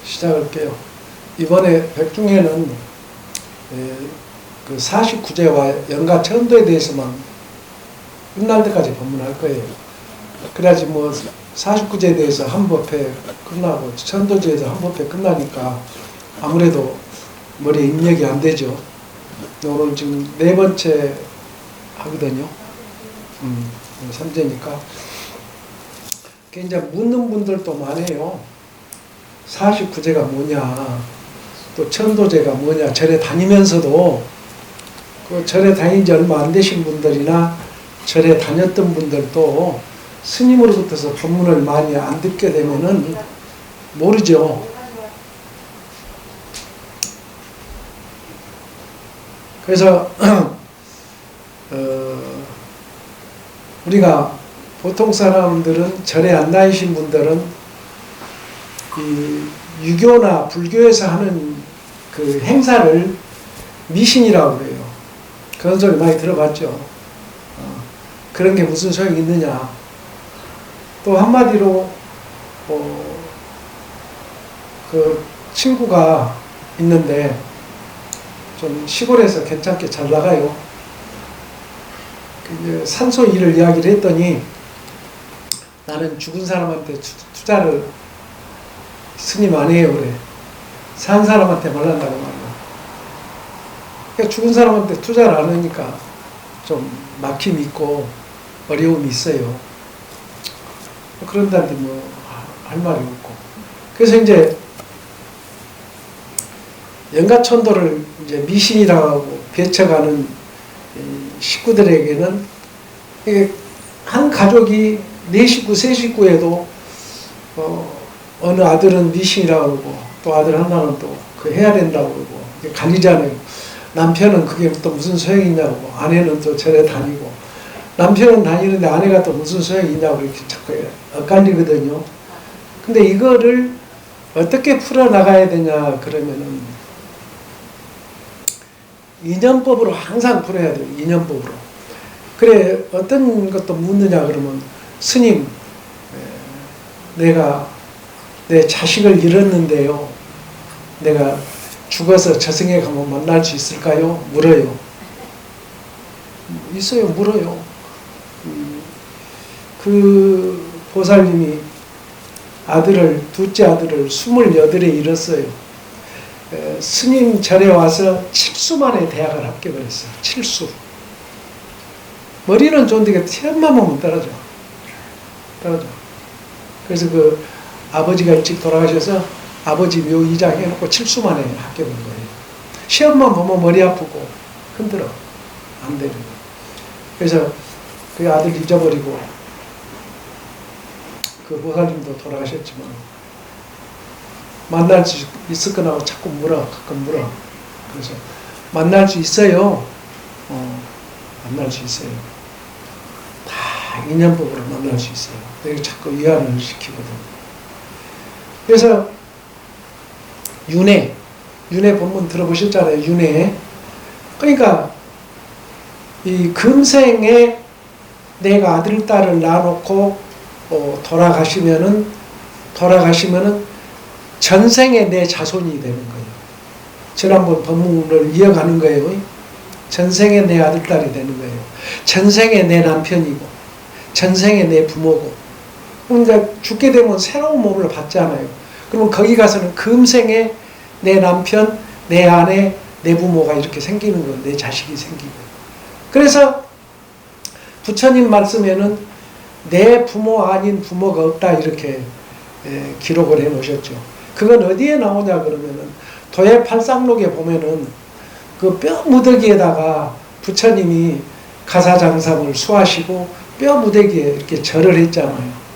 시작할게요. 이번에 백중에는 그 49제와 연가 천도에 대해서만 끝날 때까지 법문할 거예요. 그래야지 뭐 49제에 대해서 한 법회 끝나고 천도제에서 한 법회 끝나니까 아무래도 머리에 입력이 안 되죠. 오늘 지금 4번째 하거든요. 3제니까. 이제 묻는 분들도 많아요. 49제가 뭐냐, 또 천도제가 뭐냐, 절에 다니면서도 그 절에 다닌 지 얼마 안 되신 분들이나 절에 다녔던 분들도 스님으로부터서 법문을 많이 안 듣게 되면은 모르죠. 그래서 우리가 보통 사람들은 절에 안 다니신 분들은 이 유교나 불교에서 하는 그 행사를 미신이라고 그래요. 그런 소리 많이 들어봤죠. 그런 게 무슨 소용이 있느냐. 또 한마디로 그 친구가 있는데 좀 시골에서 괜찮게 잘 나가요. 이제 산소 일을 이야기를 했더니 나는 죽은 사람한테 투자를 스님 안 해요 그래. 산 사람한테 말한다고 말이야. 그러니까 죽은 사람한테 투자를 안 하니까 좀 막힘이 있고 어려움이 있어요. 그런다는데 뭐 할 말이 없고. 그래서 이제 연가천도를 이제 미신이라고 배쳐가는 식구들에게는 한 가족이 4식구, 3식구에도 어느 아들은 미신이라고 그러고 또 아들 하나는 또 그 해야 된다고 그러고 갈리잖아요. 남편은 그게 또 무슨 소용이 있냐고, 아내는 또 절에 다니고, 남편은 다니는데 아내가 또 무슨 소용이 있냐고 이렇게 자꾸 엇갈리거든요. 근데 이거를 어떻게 풀어나가야 되냐 그러면은 인연법으로 항상 풀어야 돼요. 인연법으로. 그래 어떤 것도 묻느냐 그러면 스님, 내가 내 자식을 잃었는데요. 내가 죽어서 저승에 가면 만날 수 있을까요? 물어요. 있어요. 물어요. 그 보살님이 둘째 아들을 28에 잃었어요. 스님 절에 와서 7수 만에 대학을 합격을 했어요. 7수. 머리는 좋은데 시험만 보면 떨어져. 그래서 그 아버지가 일찍 돌아가셔서 아버지 묘 이장 해놓고 7수 만에 합격한 거예요. 시험만 보면 머리 아프고 힘들어. 안 되는 거예요. 그래서 그 아들 잊어버리고 그 보살님도 돌아가셨지만 만날 수 있을 거라고 자꾸 가끔 물어. 그래서 만날 수 있어요. 만날 수 있어요. 다 인연법으로 만날 수 있어요. 내가 자꾸 위안을 시키거든. 그래서 윤회 본문 들어보셨잖아요. 윤회. 그러니까 이 금생에 내가 아들 딸을 낳아놓고 돌아가시면은 전생에 내 자손이 되는 거예요. 지난번 법문을 이어가는 거예요. 전생에 내 아들 딸이 되는 거예요. 전생에 내 남편이고 전생에 내 부모고. 그러니까 죽게 되면 새로운 몸을 받잖아요. 그러면 거기 가서는 금생에 내 남편, 내 아내, 내 부모가 이렇게 생기는 거예요. 내 자식이 생기고. 그래서 부처님 말씀에는 내 부모 아닌 부모가 없다 이렇게 기록을 해 놓으셨죠. 그건 어디에 나오냐 그러면은 도예팔상록에 보면은 그 뼈 무더기에다가 부처님이 가사장삼을 수하시고 뼈 무더기에 이렇게 절을 했잖아요.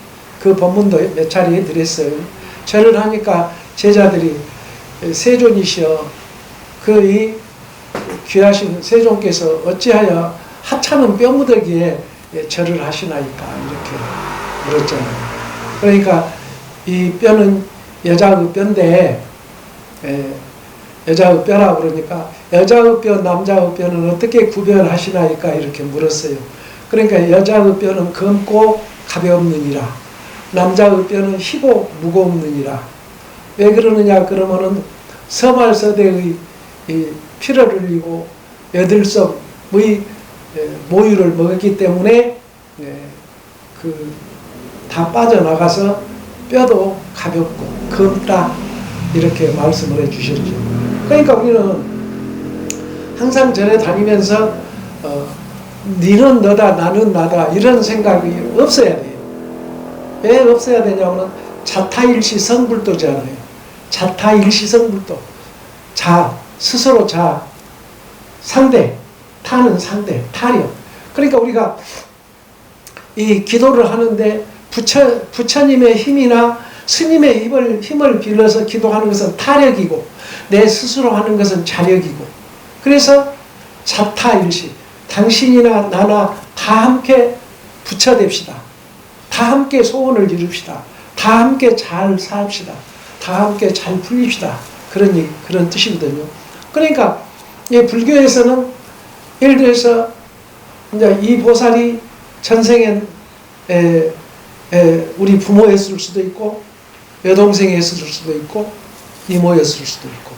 그 법문도 몇 차례 해드렸어요. 절을 하니까 제자들이 세존이시여 그 귀하신 세존께서 어찌하여 하찮은 뼈 무더기에 절을 하시나이까 이렇게 물었잖아요. 그러니까 이 뼈는 여자의 뼈인데 여자의 뼈라고 그러니까 여자의 뼈, 남자의 뼈는 어떻게 구별하시나이까 이렇게 물었어요. 그러니까 여자의 뼈는 검고 가벼움느니라. 남자의 뼈는 희고 무거움느니라. 왜 그러느냐 그러면은 서말서대의 이 피를 흘리고 여들섬의 모유를 먹었기 때문에 다 빠져나가서 뼈도 가볍고 검다 이렇게 말씀을 해주셨죠. 그러니까 우리는 항상 절에 다니면서 니는 너다 나는 나다 이런 생각이 없어야 돼요. 왜 없어야 되냐면 자타일시 성불도잖아요. 자타일시 성불도. 자 스스로 자 상대 타는 상대 타력. 그러니까 우리가 이 기도를 하는데 부처님의 힘이나 스님의 힘을 빌려서 기도하는 것은 타력이고 내 스스로 하는 것은 자력이고 그래서 자타일시 당신이나 나나 다 함께 부처됩시다. 다 함께 소원을 이룹시다. 다 함께 잘 삽시다. 다 함께 잘 풀립시다. 그런 뜻이거든요. 그러니까 이 불교에서는 예를 들어서 이제 이 보살이 전생에 우리 부모였을 수도 있고 여동생이었을 수도 있고 이모였을 수도 있고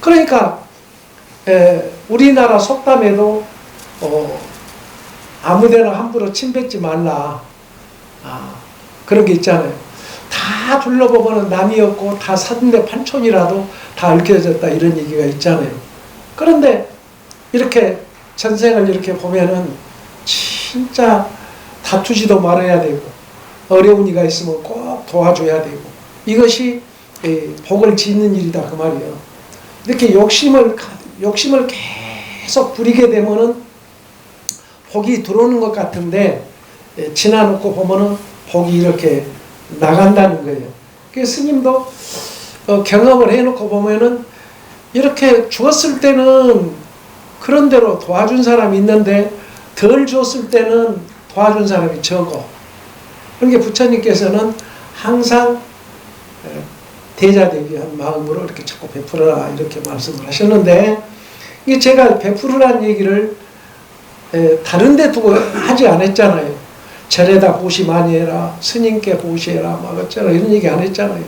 그러니까 우리나라 속담에도 아무데나 함부로 침 뱉지 말라 그런 게 있잖아요. 다 둘러보면 남이었고 다 사돈네 판촌이라도 다 얽혀졌다 이런 얘기가 있잖아요. 그런데 이렇게 전생을 이렇게 보면은 진짜 다투지도 말아야 되고 어려운 이가 있으면 꼭 도와줘야 되고 이것이 복을 짓는 일이다 그 말이에요. 이렇게 욕심을 계속 부리게 되면은 복이 들어오는 것 같은데 지나놓고 보면은 복이 이렇게 나간다는 거예요. 그래서 스님도 경험을 해놓고 보면은 이렇게 주었을 때는 그런 대로 도와준 사람이 있는데 덜 줬을 때는 도와준 사람이 적어. 그러니까 부처님께서는 항상 대자대비한 마음으로 이렇게 자꾸 베풀어라 이렇게 말씀을 하셨는데 이 제가 베풀으라는 얘기를 다른 데 두고 하지 않았잖아요. 절에다 보시 많이 해라 스님께 보시해라 막 어쩌라 이런 얘기 안 했잖아요.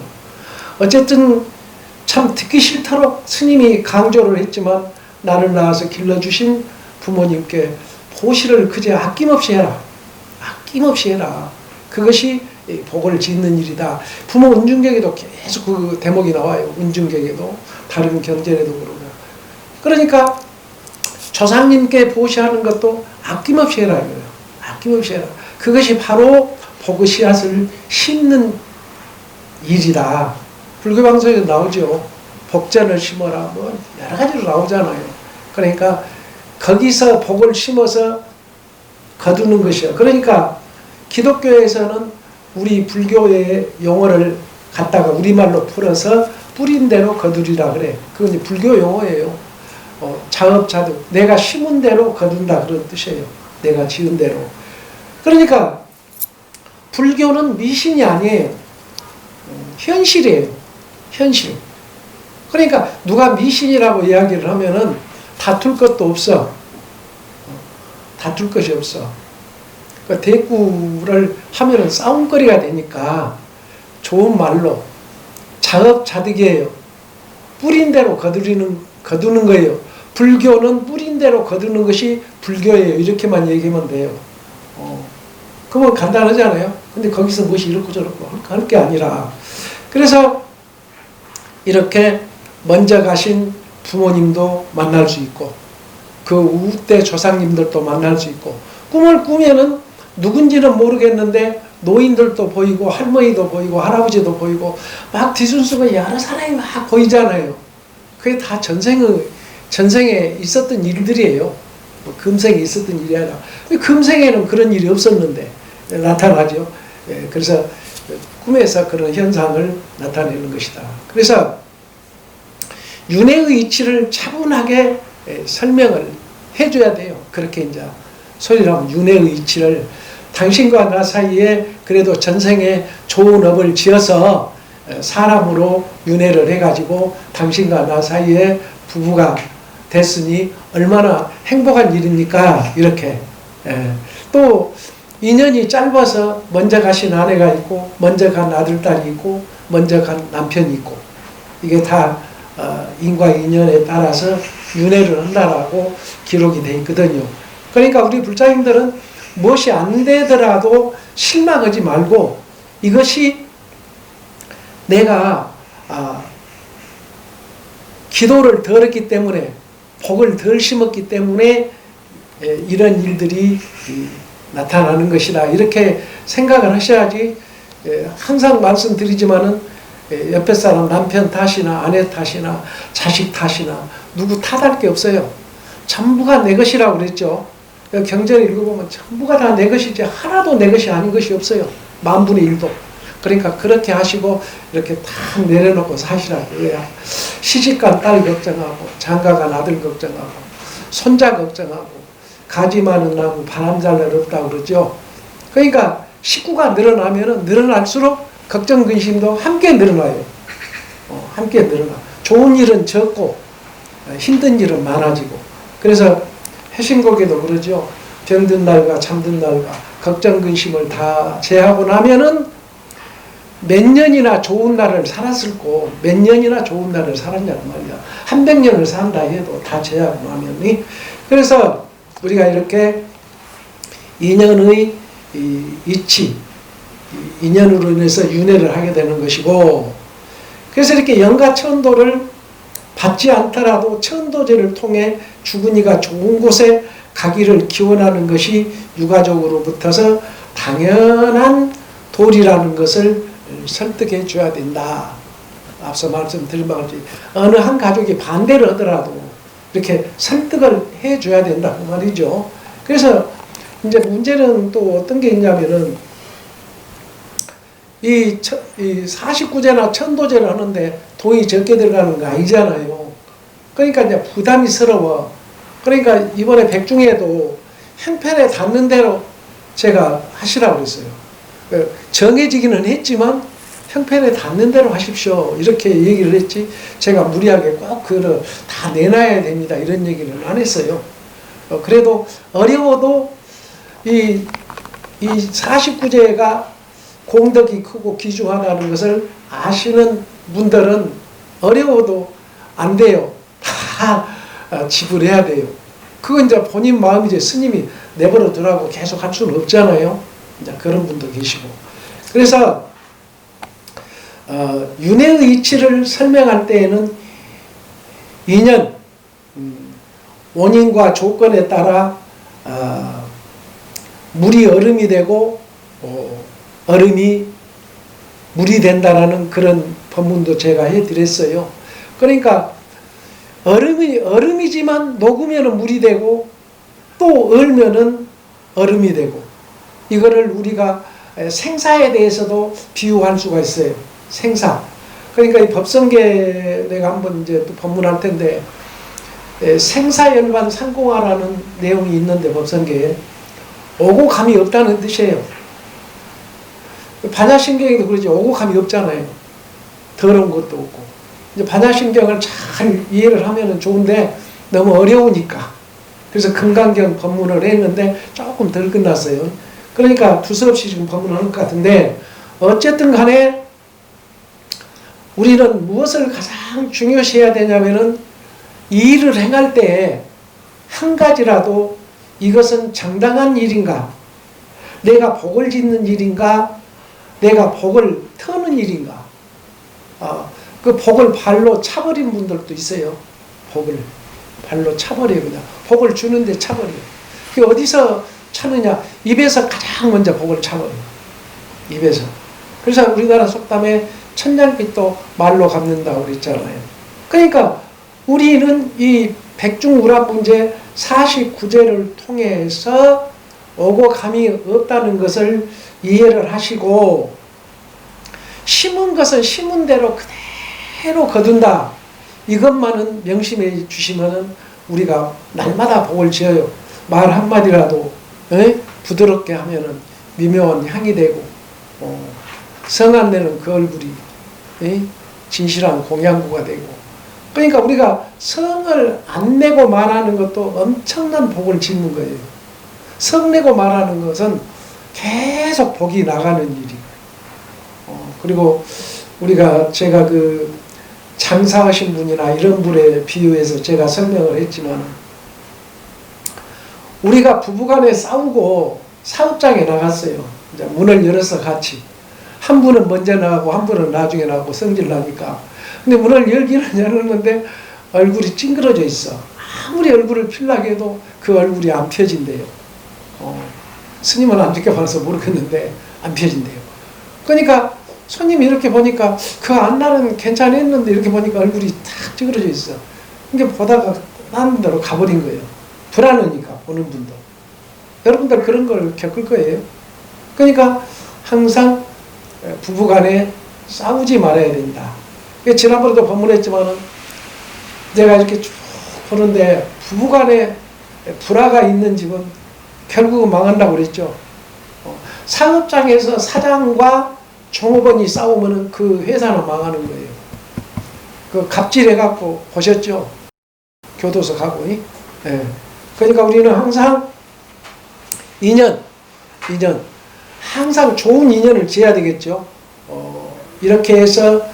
어쨌든 참 듣기 싫도록 스님이 강조를 했지만 나를 낳아서 길러주신 부모님께 보시를 그저 아낌없이 해라. 아낌없이 해라. 그것이 복을 짓는 일이다. 부모 은중객에도 계속 그 대목이 나와요. 은중객에도 다른 경전에도 그러고. 그러니까 조상님께 보시하는 것도 아낌없이 해라 이거예요. 아낌없이 해라. 그것이 바로 복의 씨앗을 심는 일이다. 불교방송에도 나오죠. 복전을 심어라. 뭐 여러 가지로 나오잖아요. 그러니까 거기서 복을 심어서 거두는 것이요. 그러니까 기독교에서는 우리 불교의 용어를 갖다가 우리말로 풀어서 뿌린 대로 거두리라 그래. 그건 불교 용어예요. 자업자득. 내가 심은 대로 거둔다 그런 뜻이에요. 내가 지은 대로. 그러니까 불교는 미신이 아니에요. 현실이에요. 현실. 그러니까 누가 미신이라고 이야기를 하면은 다툴 것도 없어. 다툴 것이 없어. 그 대꾸를 하면은 싸움거리가 되니까 좋은 말로 자업자득이에요. 뿌린 대로 거두는 거예요. 불교는 뿌린 대로 거두는 것이 불교예요. 이렇게만 얘기하면 돼요. 그건 간단하잖아요. 근데 거기서 무엇이 이렇고 저렇고 할 게 아니라 그래서 이렇게 먼저 가신 부모님도 만날 수 있고 그 우때 조상님들도 만날 수 있고 꿈을 꾸면은 누군지는 모르겠는데 노인들도 보이고 할머니도 보이고 할아버지도 보이고 막 뒤순수가 여러 사람이 막 보이잖아요. 그게 다 전생에 있었던 일들이에요. 뭐 금생에 있었던 일이 아니라 금생에는 그런 일이 없었는데 나타나죠. 그래서 꿈에서 그런 현상을 나타내는 것이다. 그래서 윤회의 이치를 차분하게 설명을 해줘야 돼요. 그렇게 이제 소리를 하면 윤회의 이치를 당신과 나 사이에 그래도 전생에 좋은 업을 지어서 사람으로 윤회를 해가지고 당신과 나 사이에 부부가 됐으니 얼마나 행복한 일입니까? 이렇게. 또 인연이 짧아서 먼저 가신 아내가 있고 먼저 간 아들딸이 있고 먼저 간 남편이 있고 이게 다 인과 인연에 따라서 윤회를 한다라고 기록이 돼 있거든요. 그러니까 우리 불자님들은 무엇이 안 되더라도 실망하지 말고 이것이 내가 기도를 덜 했기 때문에 복을 덜 심었기 때문에 이런 일들이 나타나는 것이다. 이렇게 생각을 하셔야지. 항상 말씀드리지만은 옆에 사람 남편 탓이나 아내 탓이나 자식 탓이나 누구 탓할 게 없어요. 전부가 내 것이라고 그랬죠. 경전을 읽어보면 전부가 다 내 것이지 하나도 내 것이 아닌 것이 없어요. 만분의 일도. 그러니까 그렇게 하시고 이렇게 딱 내려놓고 사시라고. 시집간 딸 걱정하고 장가간 아들 걱정하고 손자 걱정하고 가지 많은 나무 바람 잘 날 없다고 그러죠. 그러니까 식구가 늘어나면은 늘어날수록 걱정 근심도 함께 늘어나요. 함께 늘어나. 좋은 일은 적고 힘든 일은 많아지고. 그래서 해신곡에도 그러죠. 병든 날과 잠든 날과 걱정 근심을 다 제하고 나면은 몇 년이나 좋은 날을 살았을 거 몇 년이나 좋은 날을 살았냐고 말이야. 100년을 산다 해도 다 제하고 나면이. 그래서 우리가 이렇게 인연의 이치, 인연으로 인해서 윤회를 하게 되는 것이고, 그래서 이렇게 영가천도를 받지 않더라도 천도제를 통해 죽은 이가 좋은 곳에 가기를 기원하는 것이 유가족으로부터서 당연한 도리라는 것을 설득해 줘야 된다. 앞서 말씀드린 바와 같이 어느 한 가족이 반대를 하더라도 이렇게 설득을 해 줘야 된다고 말이죠. 그래서 이제 문제는 또 어떤 게 있냐면은 이 49제나 천도제를 하는데 돈이 적게 들어가는 거 아니잖아요. 그러니까 이제 부담이스러워. 그러니까 이번에 백중에도 형편에 닿는 대로 제가 하시라고 그랬어요. 정해지기는 했지만 형편에 닿는 대로 하십시오. 이렇게 얘기를 했지 제가 무리하게 꼭 그걸 다 내놔야 됩니다. 이런 얘기는 안 했어요. 그래도 어려워도 이 49제가 공덕이 크고 귀중하다는 것을 아시는 분들은 어려워도 안 돼요. 다 지불해야 돼요. 그건 이제 본인 마음이지 스님이 내버려 두라고 계속 할 수는 없잖아요. 이제 그런 분도 계시고. 그래서 윤회의 이치를 설명할 때에는 인연, 원인과 조건에 따라 물이 얼음이 되고 얼음이 물이 된다라는 그런 법문도 제가 해드렸어요. 그러니까 얼음이지만 녹으면 물이 되고 또 얼면은 얼음이 되고, 이거를 우리가 생사에 대해서도 비유할 수가 있어요. 생사. 그러니까 이 법성계 내가 한번 이제 또 법문할 텐데 생사열반 상공하라는 내용이 있는데 법성계에 오고 감이 없다는 뜻이에요. 반야심경에도 그러지. 오고 감이 없잖아요. 더러운 것도 없고. 이제 반야심경을 잘 이해를 하면 좋은데 너무 어려우니까. 그래서 금강경 법문을 했는데 조금 덜 끝났어요. 그러니까 두서없이 지금 법문하는 것 같은데, 어쨌든 간에 우리는 무엇을 가장 중요시해야 되냐면은 이 일을 행할 때 한 가지라도 이것은 정당한 일인가, 내가 복을 짓는 일인가, 내가 복을 터는 일인가. 그 복을 발로 차버린 분들도 있어요. 복을 발로 차버려요. 그냥 복을 주는데 차버려요. 그게 어디서 차느냐? 입에서 가장 먼저 복을 차버려요. 입에서. 그래서 우리나라 속담에 천냥빚도 말로 갚는다고 그랬잖아요. 그러니까 우리는 이 백중우라문제 49제를 통해서 오고 감이 없다는 것을 이해를 하시고, 심은 것은 심은 대로 그대로 거둔다. 이것만은 명심해 주시면은 우리가 날마다 복을 지어요. 말 한마디라도 부드럽게 하면은 미묘한 향이 되고, 성 안 내는 그 얼굴이 진실한 공양구가 되고. 그러니까 우리가 성을 안 내고 말하는 것도 엄청난 복을 짓는 거예요. 성 내고 말하는 것은 계속 복이 나가는 일이에요. 그리고 제가 장사하신 분이나 이런 분에 비유해서 제가 설명을 했지만, 우리가 부부간에 싸우고 사업장에 나갔어요. 이제 문을 열어서 같이. 한 분은 먼저 나가고 한 분은 나중에 나가고 성질 나니까. 근데 문을 열기는 열었는데 얼굴이 찡그러져 있어. 아무리 얼굴을 펴려고 해도 그 얼굴이 안 펴진대요. 스님은 안 지켜봐서 모르겠는데 안 펴진대요. 그러니까 손님이 이렇게 보니까 그 안날은 괜찮았는데 이렇게 보니까 얼굴이 탁 찌그러져 있어. 그러니까 보다가 다른 데로 가버린 거예요. 불안하니까 보는 분도. 여러분들 그런 걸 겪을 거예요. 그러니까 항상 부부간에 싸우지 말아야 된다. 지난번에도 법문했지만은 제가 이렇게 쭉 보는데 부부간에 불화가 있는 집은 결국은 망한다고 그랬죠. 상업장에서 사장과 종업원이 싸우면은 그 회사는 망하는 거예요. 그 갑질해갖고 보셨죠? 교도소 가고. 예. 그러니까 우리는 항상 인연, 항상 좋은 인연을 지어야 되겠죠. 이렇게 해서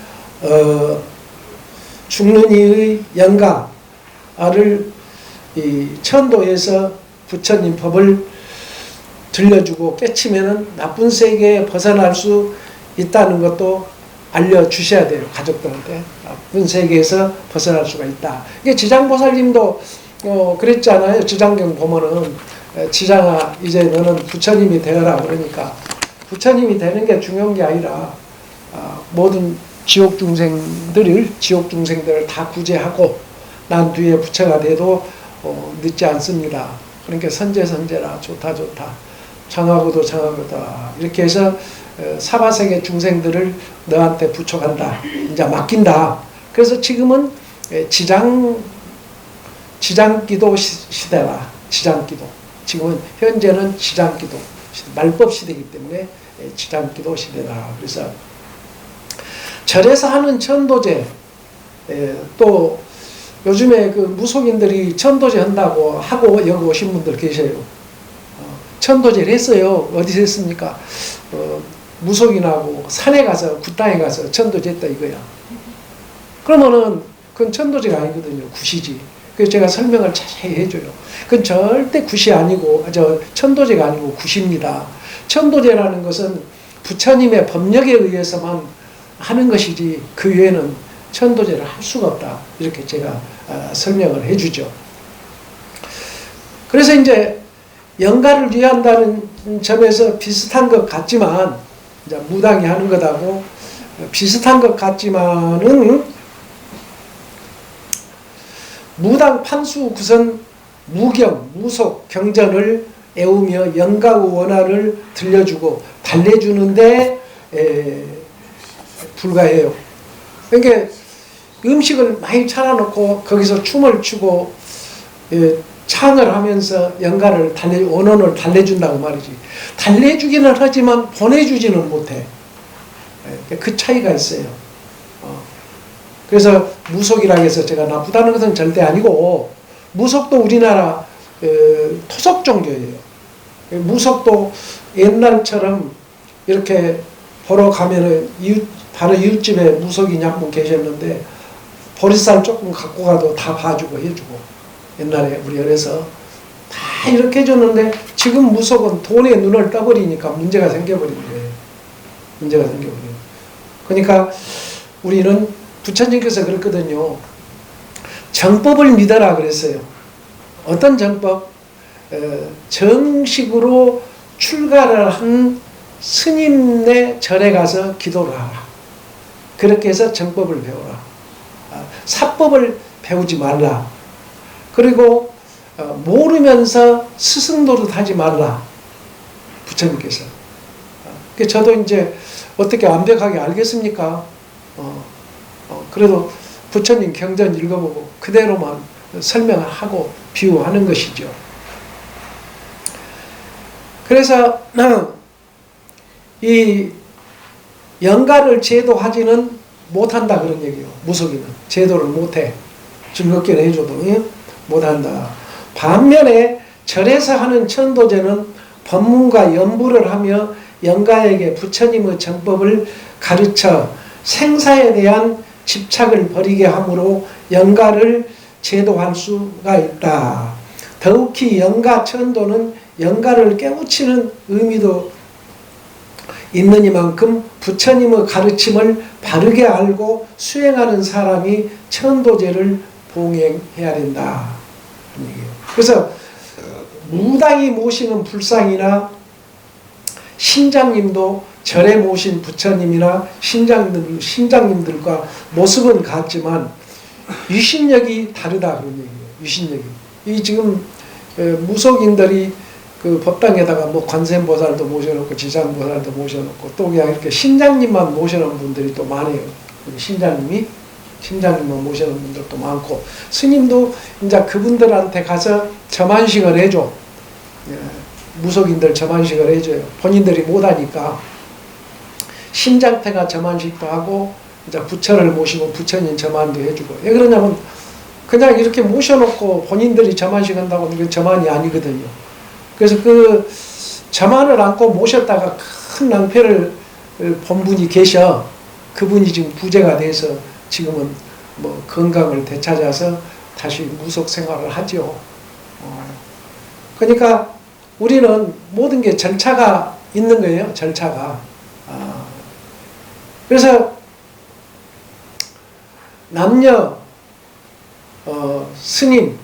죽는 이의 영가를 이 천도에서 부처님 법을 들려주고 깨치면은 나쁜 세계에 벗어날 수 있다는 것도 알려주셔야 돼요. 가족들한테. 나쁜 세계에서 벗어날 수가 있다. 이게 지장보살님도 그랬잖아요. 지장경 보면은 지장아 이제 너는 부처님이 되어라 그러니까 부처님이 되는 게 중요한 게 아니라 모든 지옥 중생들을 다 구제하고 난 뒤에 부처가 돼도 늦지 않습니다. 그러니까 선제라 좋다 정하고도 이렇게 해서 사바세계 중생들을 너한테 부처간다. 이제 맡긴다. 그래서 지금은 지장기도 시대라. 지장기도. 지금은 현재는 지장기도 말법 시대이기 때문에 지장기도 시대다. 그래서 절에서 하는 천도제, 또 요즘에 그 무속인들이 천도제 한다고 하고 여기 오신 분들 계셔요. 천도제를 했어요. 어디서 했습니까? 무속인하고 산에 가서 굿당에 가서 천도제 했다 이거야. 그러면은 그건 천도제가 아니거든요. 굿이지. 그래서 제가 설명을 자세히 해줘요. 그건 절대 굿이 아니고 천도제가 아니고 굿입니다. 천도제라는 것은 부처님의 법력에 의해서만 하는 것이지 그 외에는 천도제를 할 수가 없다. 이렇게 제가 설명을 해주죠. 그래서 이제 영가를 위한다는 점에서 비슷한 것 같지만 이제 무당이 하는 것하고 비슷한 것 같지만은 무당 판수 구선 무경, 무속, 경전을 애우며 영가의 원화를 들려주고 달래주는데 불과해요. 그러니까 음식을 많이 차려놓고 거기서 춤을 추고 창을 하면서 영가를 원혼을 달래준다고 말이지. 달래주기는 하지만 보내주지는 못해. 그 차이가 있어요. 그래서 무속이라고 해서 제가 나쁘다는 것은 절대 아니고 무속도 우리나라 토속 종교예요. 무속도 옛날처럼 이렇게 보러 가면은 바로 이웃집에 무속인이 한 분 계셨는데 보리쌀 조금 갖고 가도 다 봐주고 해주고 옛날에 우리 어려서 다 이렇게 해줬는데 지금 무속은 돈에 눈을 떠버리니까 문제가 생겨버린 거예요. 문제가 생겨버려요. 그러니까 우리는 부처님께서 그랬거든요. 정법을 믿어라 그랬어요. 어떤 정법? 정식으로 출가를 한 스님네 절에 가서 기도를 하라. 그렇게 해서 정법을 배워라. 사법을 배우지 말라. 그리고 모르면서 스승 노릇하지 말라. 부처님께서. 저도 이제 어떻게 완벽하게 알겠습니까? 그래도 부처님 경전 읽어보고 그대로만 설명을 하고 비유하는 것이죠. 그래서 이 영가를 제도하지는 못한다 그런 얘기예요. 무속인은 제도를 못해. 즐겁게 해줘도 못한다. 반면에 절에서 하는 천도제는 법문과 연부를 하며 영가에게 부처님의 정법을 가르쳐 생사에 대한 집착을 버리게 함으로 영가를 제도할 수가 있다. 더욱이 영가 천도는 영가를 깨우치는 의미도 있는 이만큼 부처님의 가르침을 바르게 알고 수행하는 사람이 천도제를 봉행해야 된다. 그래서 무당이 모시는 불상이나 신장님도 절에 모신 부처님이나 신장님들과 모습은 같지만 유신력이 다르다 그런 얘기예요. 유신력이. 이 지금 무속인들이 그 법당에다가 뭐 관세음보살도 모셔놓고 지장보살도 모셔놓고 또 그냥 이렇게 신장님만 모셔놓은 분들이 또 많아요. 신장님만 모셔놓은 분들도 많고 스님도 이제 그분들한테 가서 점안식을 해줘. 무속인들 점안식을 해줘요. 본인들이 못하니까 신장태가 점안식도 하고 이제 부처를 모시고 부처님 점안도 해주고. 왜 그러냐면 그냥 이렇게 모셔놓고 본인들이 점안식 한다고 이게 점안이 아니거든요. 그래서 그 점안을 안고 모셨다가 큰 낭패를 본 분이 계셔. 그분이 지금 부재가 돼서 지금은 뭐 건강을 되찾아서 다시 무속 생활을 하죠. 그러니까 우리는 모든 게 절차가 있는 거예요. 절차가. 그래서 남녀 스님,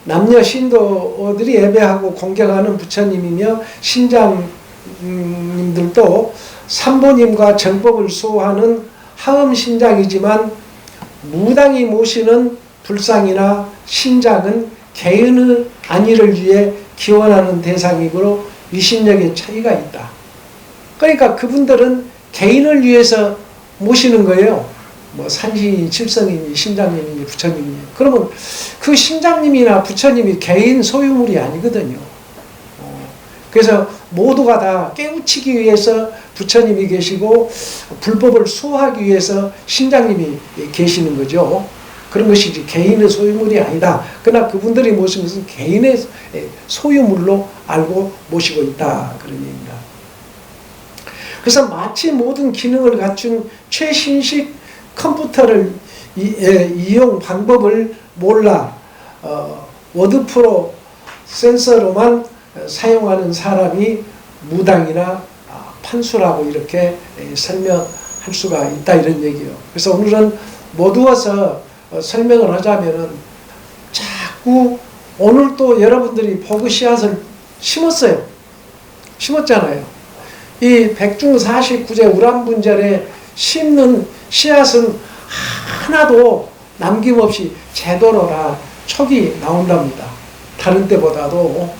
남녀 신도들이 예배하고 공경하는 부처님이며 신장님들도 삼보님과 정법을 수호하는 하음신장이지만 무당이 모시는 불상이나 신장은 개인의 안위를 위해 기원하는 대상이므로 위신력의 차이가 있다. 그러니까 그분들은 개인을 위해서 모시는 거예요. 뭐 산신이, 칠성이니, 신장님이니, 부처님이니. 그러면 그 신장님이나 부처님이 개인 소유물이 아니거든요. 그래서 모두가 다 깨우치기 위해서 부처님이 계시고 불법을 수호하기 위해서 신장님이 계시는 거죠. 그런 것이지 개인의 소유물이 아니다. 그러나 그분들이 모신 것은 개인의 소유물로 알고 모시고 있다. 그런 얘기입니다. 그래서 마치 모든 기능을 갖춘 최신식 컴퓨터를 이용 방법을 몰라 워드 프로 센서로만 사용하는 사람이 무당이나 판수라고 이렇게 설명할 수가 있다 이런 얘기예요. 그래서 오늘은 못 두어서 설명을 하자면은 자꾸 오늘 또 여러분들이 보그 씨앗을 심었어요. 심었잖아요. 이 백중 49제 우람분절에 심는 씨앗은 하나도 남김없이 제대로 다 촉이 나온답니다. 다른 때보다도.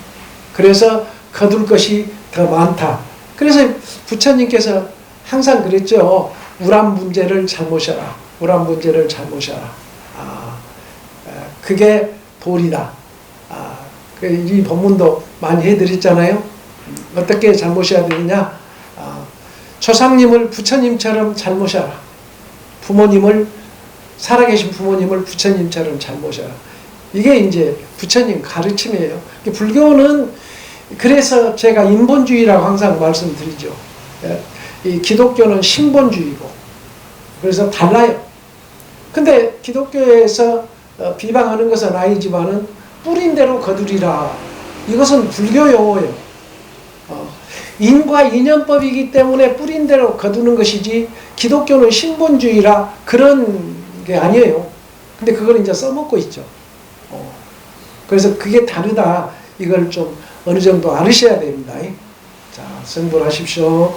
그래서 거둘 것이 더 많다. 그래서 부처님께서 항상 그랬죠. 우람분제를 잘 모셔라. 우람분제를 잘 모셔라. 그게 도리다. 이 법문도 많이 해드렸잖아요. 어떻게 잘 모셔야 되느냐. 조상님을 부처님처럼 잘 모셔라. 부모님을, 살아계신 부모님을 부처님처럼 잘 모셔라. 이게 이제 부처님 가르침이에요. 불교는 그래서 제가 인본주의라고 항상 말씀드리죠. 이 기독교는 신본주의고, 그래서 달라요. 근데 기독교에서 비방하는 것은 아니지만은 뿌린 대로 거두리라. 이것은 불교 용어예요. 인과 인연법이기 때문에 뿌린 대로 거두는 것이지 기독교는 신본주의라 그런 게 아니에요. 근데 그걸 이제 써먹고 있죠. 그래서 그게 다르다. 이걸 좀 어느 정도 알으셔야 됩니다. 자, 성불하십시오.